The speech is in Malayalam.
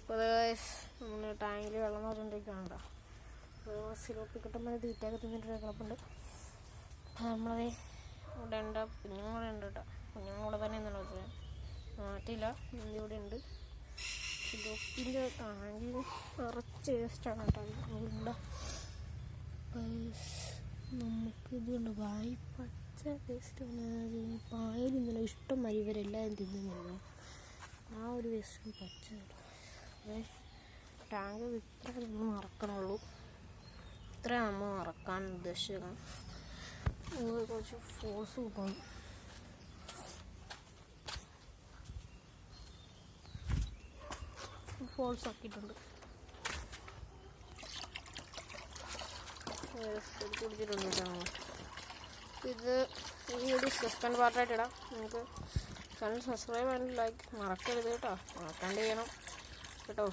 അപ്പോൾ നമ്മൾ ടാങ്കിൽ വെള്ളം നിറഞ്ഞുകൊണ്ടിരിക്കുകയാണ് കേട്ടോ. സിലോപ്പി കിട്ടുമ്പോൾ തീറ്റയൊക്കെ തിന്നിട്ട് കിടപ്പുണ്ട്. അപ്പോൾ നമ്മളത് ഇവിടെ ഉണ്ട്, കുഞ്ഞുങ്ങളൂടെ ഉണ്ട് കേട്ടോ. കുഞ്ഞുങ്ങളൂടെ തന്നെ എന്നുള്ളത് മാറ്റില്ല, ഇവിടെ ഉണ്ട്. സിലോപ്പിൻ്റെ ടാങ്കിൽ നിറച്ച് വേസ്റ്റാണ് കേട്ടോ. അതുകൊണ്ട് നമുക്കിതുണ്ട് വായി പച്ച വേസ്റ്റ് പായൽ ഇന്നലെ ഇഷ്ടം മരി ഇവരെല്ലാവരും തിന്നുന്നില്ല. ആ ഒരു വേസ്റ്റ് പച്ച ടാങ്ക് ഇത്ര നമ്മൾ മറക്കണുള്ളൂ. ഇത്ര നമ്മൾ മറക്കാൻ ഉദ്ദേശിക്കണം. കുറച്ച് ഫോഴ്സ് കിട്ടണം. ഫോൾസ് ആക്കിയിട്ടുണ്ട്. കുടിച്ചിട്ടുണ്ട് കേട്ടോ. ഇത് ഈ ഒരു സെക്കൻഡ് പാർട്ടായിട്ട് ഇടാം. നിങ്ങൾക്ക് ചാനൽ സബ്സ്ക്രൈബ് ആൻഡ് ലൈക്ക് മറക്കരുത് കേട്ടോ. മറക്കാണ്ട് ചെയ്യണം കേട്ടോ.